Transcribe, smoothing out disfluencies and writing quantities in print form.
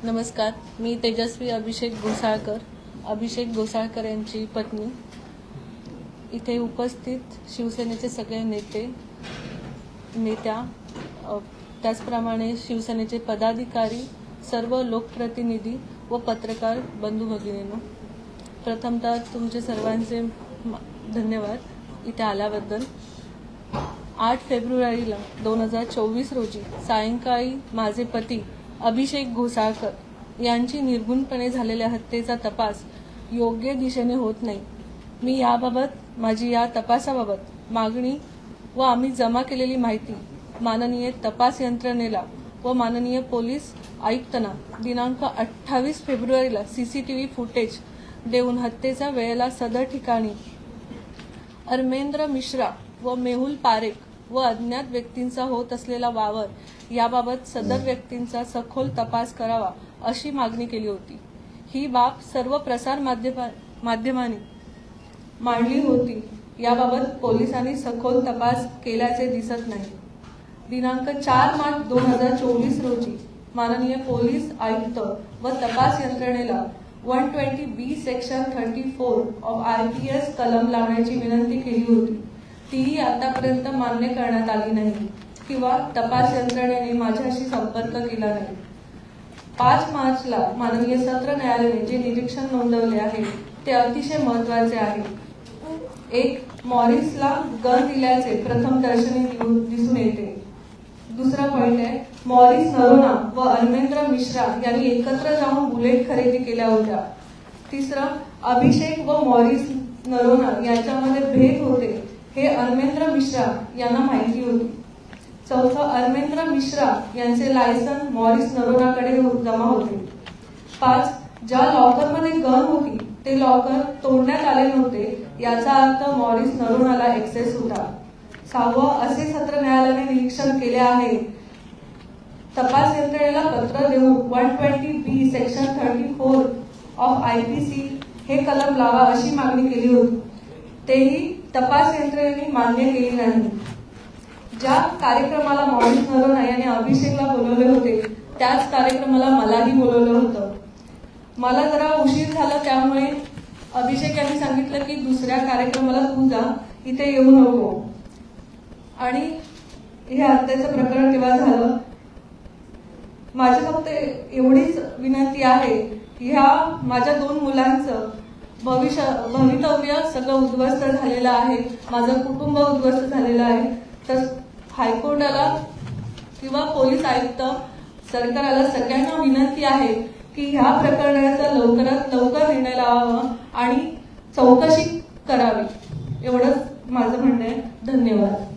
नमस्कार, मी तेजस्वी अभिषेक घोसाळकर यांची पत्नी. इथे उपस्थित शिवसेनेचे सगळे नेत्या, त्याचप्रमाणे शिवसेनेचे पदाधिकारी, सर्व लोकप्रतिनिधी व पत्रकार बंधू भगिनींनो, प्रथमतः तुमचे सर्वांचे धन्यवाद इथे आल्याबद्दल. 8 फेब्रुवारीला 2024 रोजी सायंकाळी माझे पती अभिषेक घोसाळकर यांची निर्गुणपणे झालेल्या हत्येचा तपास योग्य दिशेने होत नाही. मी माझी या तपासाबाबत मागणी व आम्ही जमा केलेली माहिती माननीय तपास यंत्रणेला व माननीय पोलीस आयुक्तांना दिनांक 28 फेब्रुवारीला CCTV फुटेज देऊन हत्येच्या वेळेला सदर ठिकाणी अरमेंद्र मिश्रा व मेहुल पारेख व अज्ञात व्यक्तींचा होत असलेला वावर याबाबत सदर व्यक्तींचा सखोल तपास करावा अशी मागणी केली होती. ही बाब सर्व प्रसार माध्यमांनी मांडली होती. याबाबत पोलिसांनी सखोल तपास केल्याचे दिसत नाही. दिनांक 4 मार्च 2024 रोजी माननीय पोलीस आयुक्त व तपास यंत्रणेला 120B सेक्शन 34 ऑफ IPS कलम लावण्याची विनंती केली होती. तीही आतापर्यंत मान्य करण्यात आली नाही किंवा तपास यंत्रणेने माझ्याशी संपर्क केला नाही. 5 मार्चला माननीय सत्र न्यायालयाने जे निरीक्षण नोंदवले आहे ते अतिशय महत्त्वाचे आहे. एक, मॉरिसला गन दिल्याचे प्रथम दर्शनी दिसून येते. दुसरा पॉइंट आहे, मॉरिस नरोना व अरमेंद्र मिश्रा यांनी एकत्र जाऊन बुलेट खरेदी केल्या होत्या. तिसरं, अभिषेक व मॉरिस नरोना यांच्यामध्ये भेद होते हे अरमेंद्र मिश्रा यांना माहिती होती. चौथं, अरमेंद्र मिश्रा यांचे लायसन मॉरिस नरोनाकडे जमा होते. 5, ज्या लॉकरमध्ये गन होती ते लॉकर तोडण्यात आले नव्हते याचा अर्थ मॉरिस नरोनाला ऍक्सेस होता. 6वं, असे सत्र न्यायालयाने निरीक्षण केले आहे. तपास यंत्रणेला पत्र देऊन 120B सेक्शन 34 ऑफ IPC हे कलम लावा अशी मागणी केली होती. तेही तपास यंत्रणेने मान्य केली नाही. ज्या कार्यक्रमाला मॉरिस नरोना यांनी अभिषेकला बोलवले होते त्याच कार्यक्रमाला मलाही बोलवलं होतं. मला जरा उशीर झाला त्यामुळे अभिषेक यांनी सांगितलं की दुसऱ्या कार्यक्रमाला तू जा, इथे येऊ नको. आणि हे हत्येचं प्रकरण तेव्हा झालं. माझी फक्त एवढीच विनंती आहे की ह्या माझ्या 2 मुलांचं भवितव्य सगळं उद्ध्वस्त झालेलं आहे, माझं कुटुंब उद्ध्वस्त झालेलं आहे. तर हायकोर्टाला किंवा पोलीस आयुक्त सरकारला सगळ्यांना विनंती आहे की ह्या प्रकरणाचा लवकरात लवकर निर्णय लावावा आणि चौकशी करावी. एवढंच माझं म्हणणं आहे. धन्यवाद.